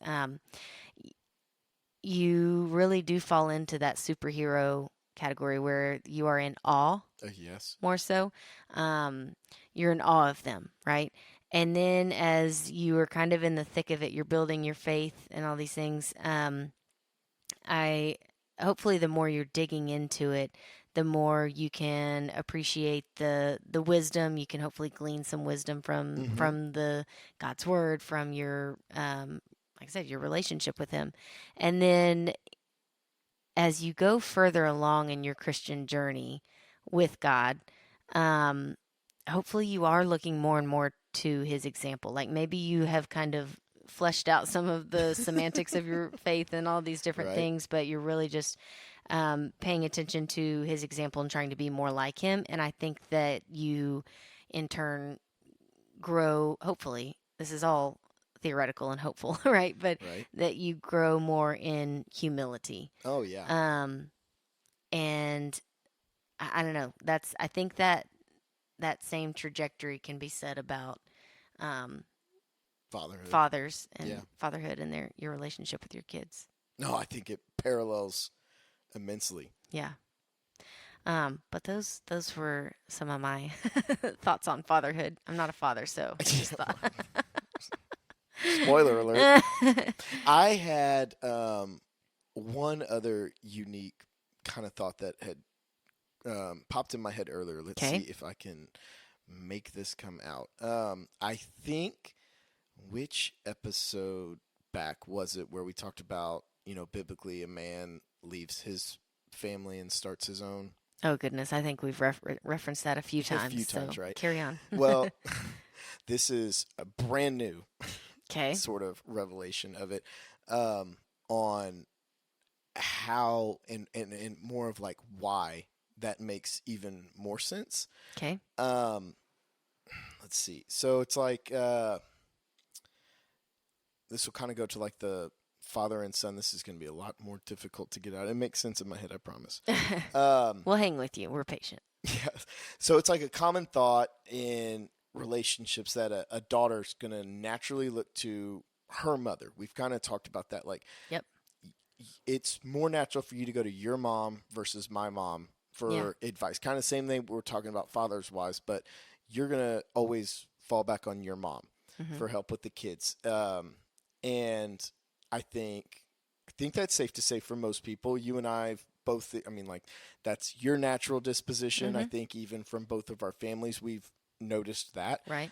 You really do fall into that superhero category where you are in awe, Yes. more so. You're in awe of them, right? And then as you are kind of in the thick of it, you're building your faith and all these things. I hopefully the more you're digging into it, the more you can appreciate the wisdom. You can hopefully glean some wisdom Mm-hmm. from the God's word, from your like I said, your relationship with Him. And then as you go further along in your Christian journey with God, um, hopefully you are looking more and more to His example. Like maybe you have kind of fleshed out some of the semantics of your faith and all these different Right. things, but you're really just paying attention to His example and trying to be more like Him. And I think that you, in turn, grow, hopefully, this is all theoretical and hopeful, right? But Right. that you grow more in humility. Oh yeah. Um, and I don't know. I think that same trajectory can be said about um, Fatherhood. fathers Yeah. and fatherhood and your relationship with your kids. No, I think it parallels immensely. Yeah. But those were some of my thoughts on fatherhood. I'm not a father, so I just thought. Spoiler alert. I had one other unique kind of thought that had popped in my head earlier. Let's see Okay. if I can make this come out. I think which episode back was it where we talked about, biblically a man leaves his family and starts his own? Oh goodness, I think we've referenced that a few A times. few So times, right? carry on. Well, this is a brand new Okay. sort of revelation of it, on how and more of like why that makes even more sense. Okay. Um, let's see. So it's like this will kind of go to like the father and son. This is going to be a lot more difficult to get out. It makes sense in my head, I promise. We'll hang with you. We're patient. Yeah. So it's like a common thought in relationships that a daughter's going to naturally look to her mother. We've kind of talked about that. Like, Yep. it's more natural for you to go to your mom versus my mom for advice. Kind of same thing we're talking about fathers wise, but you're going to always fall back on your mom for help with the kids. And I think that's safe to say for most people. You and I both, I mean, like, that's your natural disposition. I think even from both of our families, we've noticed that. Right.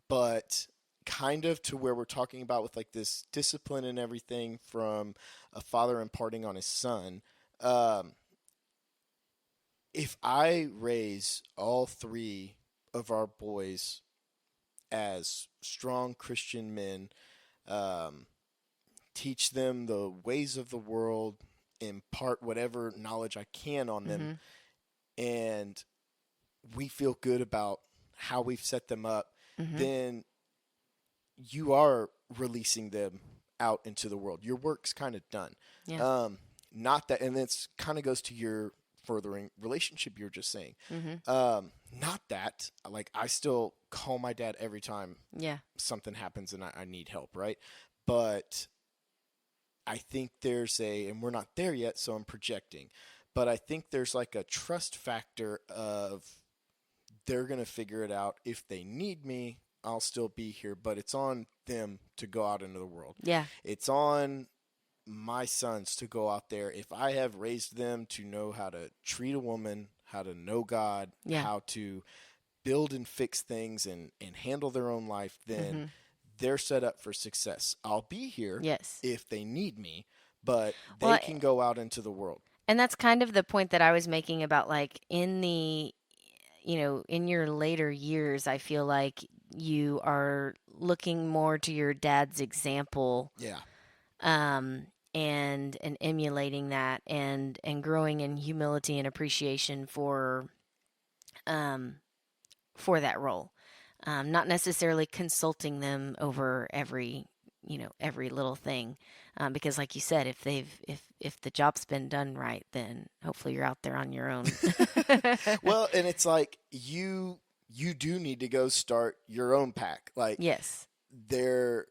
But kind of to where we're talking about with like this discipline and everything from a father imparting on his son. If I raise all three of our boys as strong Christian men, um, teach them the ways of the world, impart whatever knowledge I can on them, and we feel good about how we've set them up, then you are releasing them out into the world. Your work's kind of done. Yeah. Not that, and it's kind of goes to your furthering relationship you're just saying. Not that, like, I still call my dad every time Yeah. something happens and I need help, right? But I think there's and we're not there yet, so I'm projecting, but I think there's like a trust factor of they're going to figure it out. If they need me, I'll still be here, but it's on them to go out into the world. Yeah. It's on my sons to go out there. If I have raised them to know how to treat a woman, how to know God, how to build and fix things and handle their own life, then they're set up for success. I'll be here if they need me, but they can go out into the world. And that's kind of the point that I was making about like in the, in your later years, I feel like you are looking more to your dad's example. Yeah. And emulating that and growing in humility and appreciation for that role. Not necessarily consulting them over every little thing, because like you said, if the job's been done right, then hopefully you're out there on your own. Well, and it's like you do need to go start your own pack. Like, yes, there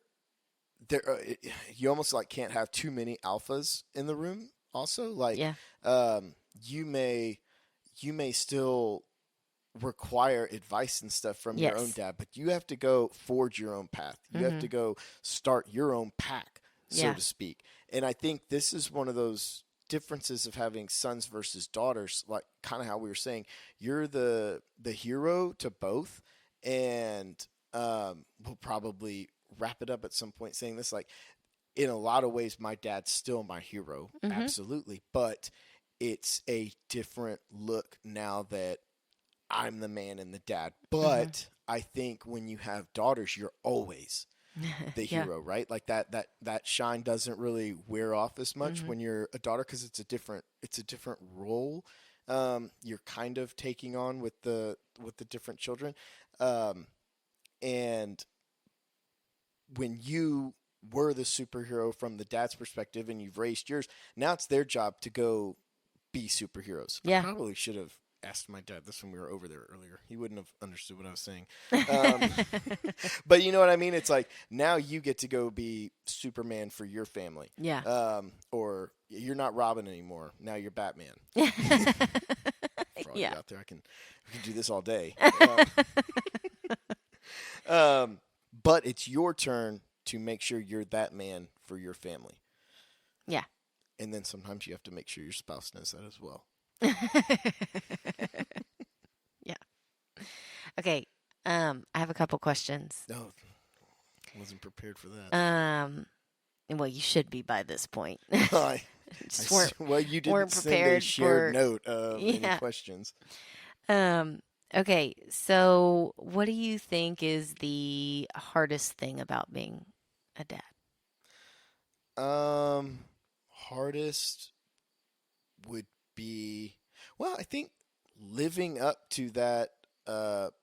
you almost like can't have too many alphas in the room. Also, like, you may still require advice and stuff from your own dad, but you have to go forge your own path. You have to go start your own pack, so to speak. And I think this is one of those differences of having sons versus daughters, like kind of how we were saying, you're the hero to both. And we'll probably wrap it up at some point saying this, like, in a lot of ways, my dad's still my hero, absolutely. But it's a different look now that I'm the man and the dad. But I think when you have daughters, you're always the hero, right? Like that shine doesn't really wear off as much when you're a daughter, because it's a different role you're kind of taking on with the different children. And when you were the superhero from the dad's perspective and you've raised yours, now it's their job to go be superheroes. I probably should have asked my dad this when we were over there earlier. He wouldn't have understood what I was saying. But you know what I mean? It's like now you get to go be Superman for your family. Yeah. Or you're not Robin anymore. Now you're Batman. Yeah. out there. We can do this all day. But it's your turn to make sure you're that man for your family. Yeah. And then sometimes you have to make sure your spouse knows that as well. Yeah. Okay. I have a couple questions. No, I wasn't prepared for that. Well, you should be by this point. Just well, you didn't weren't send a prepared shared for. note of any Yeah. questions. Um. Okay. So, what do you think is the hardest thing about being a dad? Hardest would be, well, I think living up to that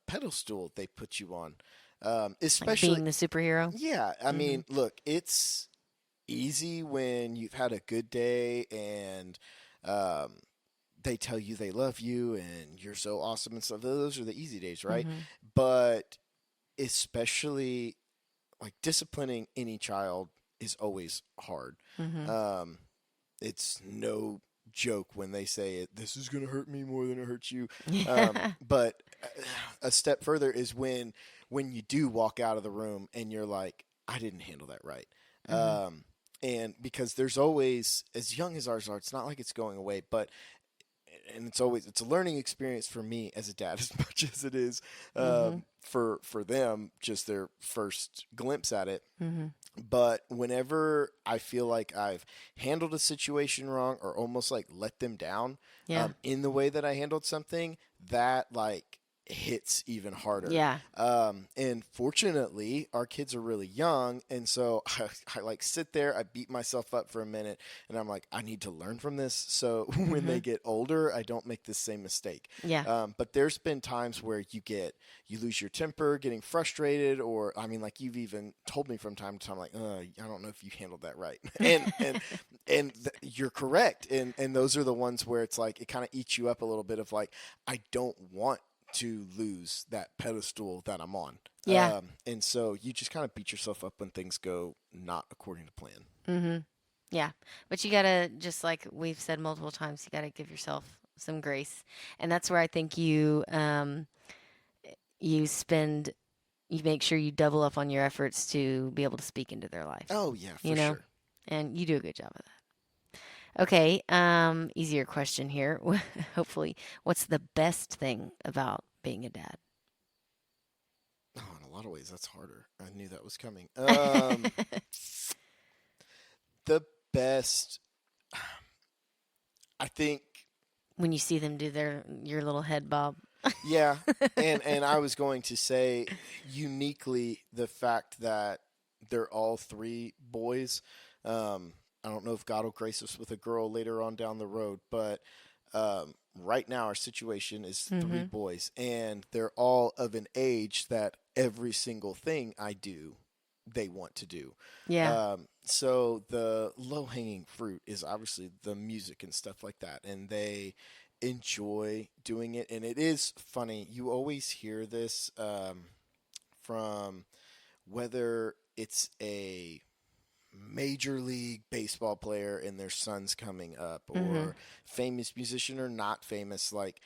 pedestal they put you on. Like Especially, being the superhero? yeah, I Mm-hmm. mean, look, it's easy when you've had a good day and um, they tell you they love you and you're so awesome and stuff. Those are the easy days, right? Mm-hmm. But especially like disciplining any child is always hard. Mm-hmm. Um, it's no joke when they say this is going to hurt me more than it hurts you. Yeah. But a step further is when you do walk out of the room and you're like, I didn't handle that right. Mm-hmm. And because there's always, as young as ours are, it's not like it's going away, but and it's a learning experience for me as a dad as much as it is Mm-hmm. for them, just their first glimpse at it. Mm-hmm. But whenever I feel like I've handled a situation wrong or almost like let them down Yeah. in the way that I handled something, that like hits even harder. Yeah. And fortunately, our kids are really young. And so I like sit there, I beat myself up for a minute, and I'm like, I need to learn from this. So when Mm-hmm. they get older, I don't make the same mistake. Yeah. But there's been times where you lose your temper, getting frustrated, or I mean, like you've even told me from time to time, like, I don't know if you handled that right, you're correct, and those are the ones where it's like it kind of eats you up a little bit of like, I don't want to lose that pedestal that I'm on, Yeah. and so you just kind of beat yourself up when things go not according to plan. Mm-hmm. Yeah. But you gotta, just like we've said multiple times, you gotta give yourself some grace. And that's where I think you spend you make sure you double up on your efforts to be able to speak into their life. Oh yeah, You for know? sure. And you do a good job of that. Okay, easier question here. Hopefully, what's the best thing about being a dad? Oh, in a lot of ways, that's harder. I knew that was coming. The best, I think, When you see them do your little head bob. yeah, and I was going to say uniquely the fact that they're all three boys. I don't know if God will grace us with a girl later on down the road, but right now our situation is three Mm-hmm. boys, and they're all of an age that every single thing I do, they want to do. Yeah. So the low hanging fruit is obviously the music and stuff like that, and they enjoy doing it. And it is funny. You always hear this from whether it's a major league baseball player and their son's coming up, Mm-hmm. or famous musician or not famous. Like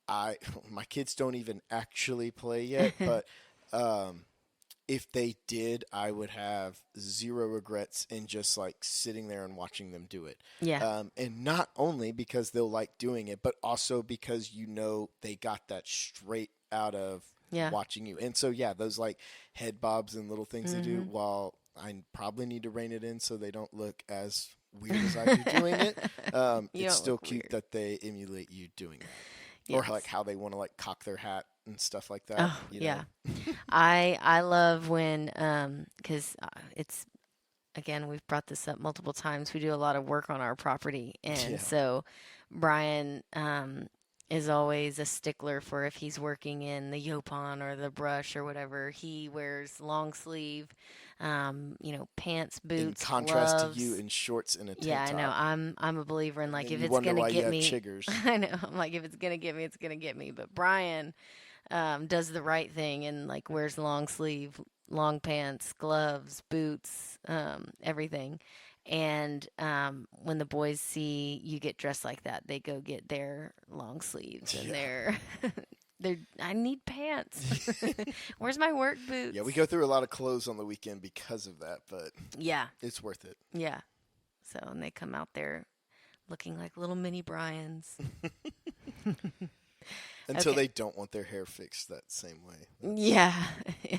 I, my kids don't even actually play yet, but um, if they did, I would have zero regrets in just like sitting there and watching them do it. Yeah. And not only because they'll like doing it, but also because they got that straight out of Yeah. watching you. And so, yeah, those like head bobs and little things they do, Mm-hmm. while I probably need to rein it in so they don't look as weird as I do doing it, You it's don't still look cute weird. that they emulate you doing that. Or like Yes. how they want to like cock their hat and stuff like that, Oh, you yeah. know? I love when cuz it's again, we've brought this up multiple times. We do a lot of work on our property, and Yeah. so Brian is always a stickler for if he's working in the Yopon or the brush or whatever. He wears long sleeve, pants, In boots, contrast to you gloves. in shorts and a Yeah, tank I know. top. I'm a believer in like And if you it's wonder gonna why you get have me, chiggers. I know. I'm like if it's gonna get me, it's gonna get me. But Brian does the right thing and like wears long sleeve, long pants, gloves, boots, everything. And when the boys see you get dressed like that, they go get their long sleeves and Yeah. their I need pants. Where's my work boots? Yeah, we go through a lot of clothes on the weekend because of that, but Yeah, it's worth it. yeah. So, and they come out there looking like little mini Bryans. Until Okay. they don't want their hair fixed that same way. Yeah. Yeah.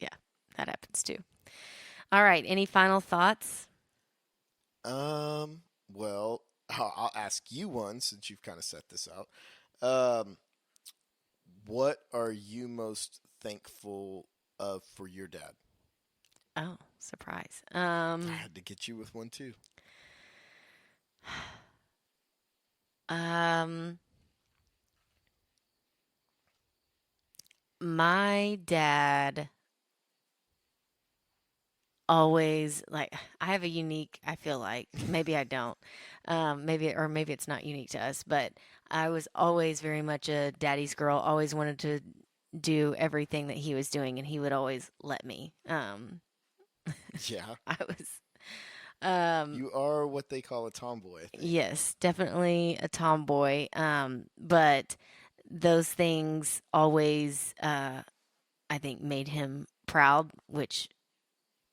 Yeah. That happens too. All right. Any final thoughts? Well, I'll ask you one since you've kind of set this out. What are you most thankful of for your dad? Oh, surprise. I had to get you with one too. Um, my dad always like I have a unique, I feel like maybe I don't, maybe it's not unique to us, but I was always very much a daddy's girl. Always wanted to do everything that he was doing, and he would always let me. Yeah. I was um You are what they call a tomboy, I think. yes, definitely a tomboy. But those things always I think made him proud, which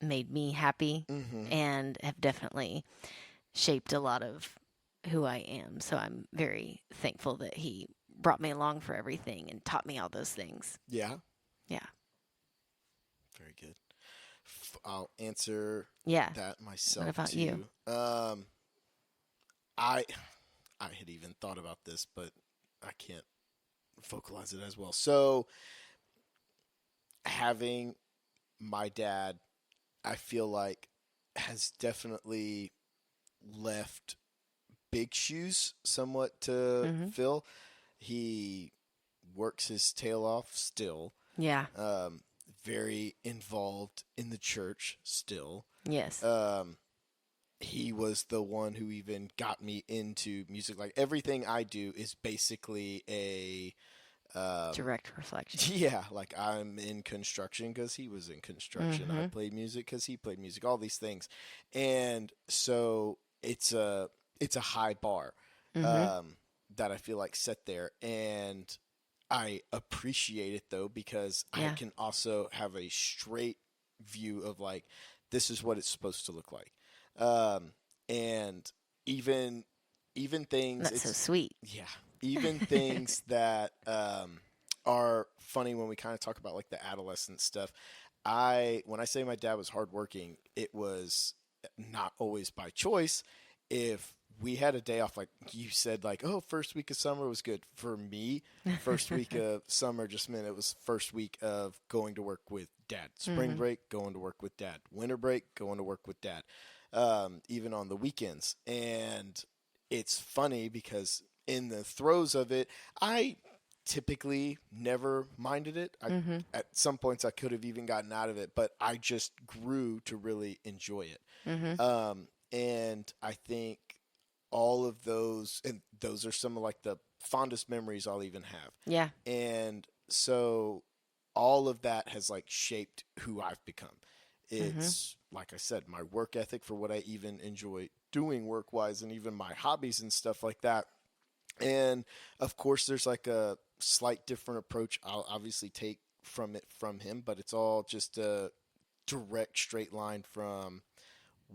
made me happy, Mm-hmm. and have definitely shaped a lot of who I am. So I'm very thankful that he brought me along for everything and taught me all those things. Yeah. Yeah. Very good. I'll answer Yeah. that What myself about you? too. I I had even thought about this, but I can't vocalize it as well. So having my dad, I feel like, has definitely left big shoes somewhat to Mm-hmm. fill. He works his tail off still. Yeah. Um, very involved in the church still. Yes. Um, he was the one who even got me into music. Like everything I do is basically a Direct reflection. yeah, like I'm in construction because he was in construction. I Mm-hmm. played music because he played music. All these things, and so it's a high bar Mm-hmm. um, that I feel like set there, and I appreciate it though because I Yeah. can also have a straight view of like this is what it's supposed to look like, um, and even even things That's so it's sweet. yeah even things that are funny when we kind of talk about like the adolescent stuff. When I say my dad was hardworking, it was not always by choice. If we had a day off, like you said, like oh, first week of summer was good for me. First week of summer just meant it was first week of going to work with dad. Spring Mm-hmm. break, going to work with dad. Winter break, going to work with dad. Even on the weekends, and it's funny because in the throes of it, I typically never minded it. Mm-hmm. At some points I could have even gotten out of it, but I just grew to really enjoy it. Mm-hmm. And I think all of those, and those are some of like the fondest memories I'll even have. Yeah. And so all of that has like shaped who I've become. Mm-hmm. It's like I said, my work ethic for what I even enjoy doing work wise, and even my hobbies and stuff like that. And of course, there's like a slight different approach I'll obviously take from it from him, but it's all just a direct straight line from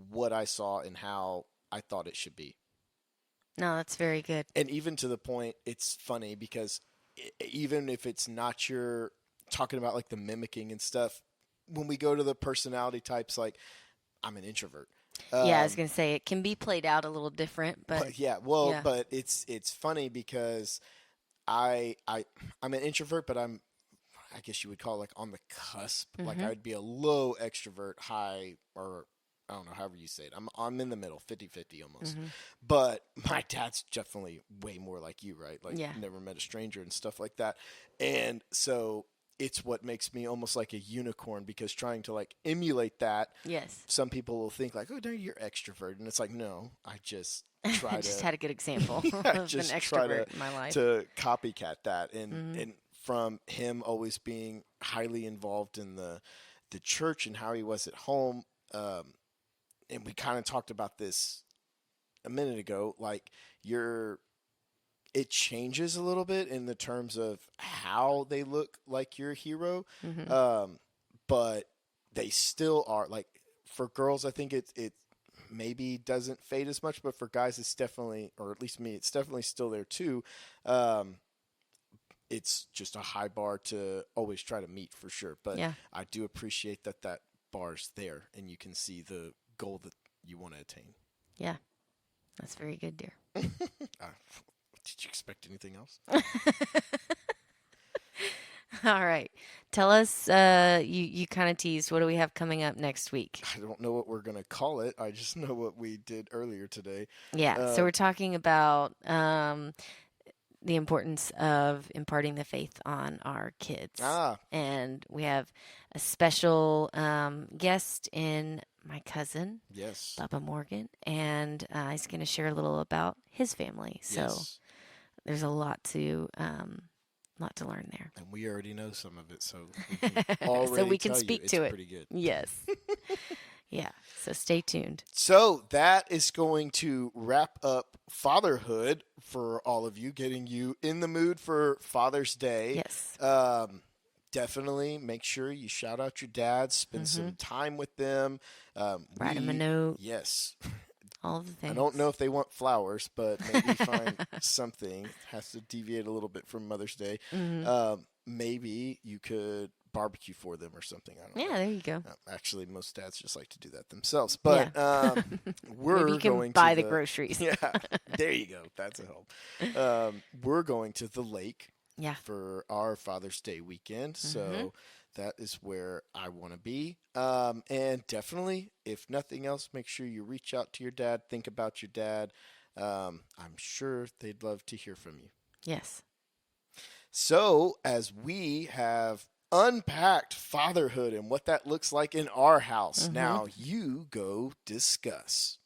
what I saw and how I thought it should be. No, that's very good. And even to the point, it's funny because even if it's not your talking about like the mimicking and stuff, when we go to the personality types, like I'm an introvert. Yeah, I was Um, gonna say it can be played out a little different, but but yeah, well, yeah. but it's funny because I'm an introvert, but I guess you would call it like on the cusp. Like Mm-hmm. I'd be a low extrovert, high, or I don't know, however you say it. I'm in the middle, 50-50 almost. Mm-hmm. But my dad's definitely way more like you, right? Like Yeah. never met a stranger and stuff like that. And so it's what makes me almost like a unicorn because trying to like emulate that, Yes. some people will think like, oh, no, you're extrovert, and it's like, no, I just I try just to had a good example yeah, of an just try extrovert in my life. to copycat that, Mm-hmm. and from him always being highly involved in the church and how he was at home, um, and we kind of talked about this a minute ago, like it changes a little bit in the terms of how they look like your hero. Mm-hmm. But they still are like, for girls, I think it maybe doesn't fade as much, but for guys, it's definitely, or at least me, it's definitely still there too. It's just a high bar to always try to meet for sure. But Yeah. I do appreciate that bar's there and you can see the goal that you want to attain. Yeah. That's very good, dear. Did you expect anything else? All right. Tell us, you kind of teased, what do we have coming up next week? I don't know what we're going to call it. I just know what we did earlier today. Yeah. So we're talking about the importance of imparting the faith on our kids. And we have a special guest in my cousin, yes, Bubba Morgan, and he's going to share a little about his family. So yes. there's a lot to learn there. And we already know some of it, so we can already so we can tell speak you to it's it. pretty good. Yes. Yeah. So stay tuned. So that is going to wrap up fatherhood for all of you, getting you in the mood for Father's Day. Yes. Definitely make sure you shout out your dads, spend some time with them. Write them a note. Yes. All the things. I don't know if they want flowers, but maybe find something. Has to deviate a little bit from Mother's Day. Maybe you could barbecue for them or something. I don't know. Yeah, there you go. Actually, most dads just like to do that themselves. But we're Maybe you can going buy to the groceries. Yeah, there you go. That's a help. We're going to the lake. Yeah. For our Father's Day weekend. So that is where I want to be. And definitely, if nothing else, make sure you reach out to your dad. Think about your dad. I'm sure they'd love to hear from you. Yes. So, as we have unpacked fatherhood and what that looks like in our house, now you go discuss.